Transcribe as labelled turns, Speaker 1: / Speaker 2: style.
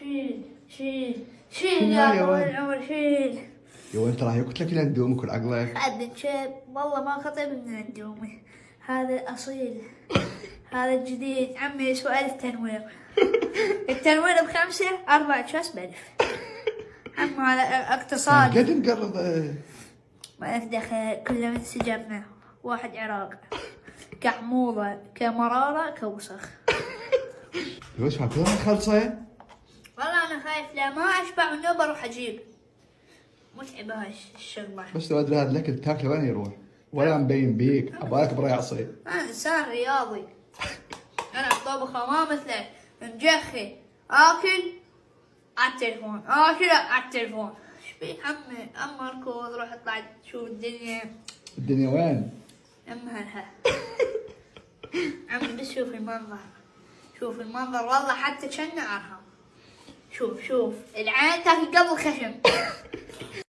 Speaker 1: شيل شيل
Speaker 2: شيل
Speaker 1: شيل
Speaker 2: يا
Speaker 1: يا طويل
Speaker 2: ولد.
Speaker 1: العمر شيل.
Speaker 2: يا ولد ترى ياكل لك الاندومي كل عقلك.
Speaker 1: عاد شيب والله ما خطيب من الاندومي، هذا الاصيل، هذا الجديد عمي يسوى 1000 تنوير. التنوير ب5 4 شاس ب1000. عم هذا اقتصاد.
Speaker 2: قد نقرب.
Speaker 1: ما دخل كلنا انسجمنا، واحد عراق، كحموضة كمرارة كوسخ.
Speaker 2: ليش كلها خلصه؟
Speaker 1: والله انا خايف لا ما اشبع من نوبة اروح اجيب. متعبة هاي الشغلة.
Speaker 2: بس لو ادري هذا الاكل تاكله وين يروح؟ ولا مبين بيك، ابغاك بريعصي.
Speaker 1: انا انسان رياضي، انا طبخة ما مثلك مجخي، اكل على التليفون، اكل على التليفون. ايش بيك عمي؟ اما اركض روح اطلع شوف الدنيا.
Speaker 2: الدنيا وين؟
Speaker 1: امها عمي بس شوف المنظر، شوف المنظر والله حتى كأنه ارهم. شوف العين تاكل قبل الخشم.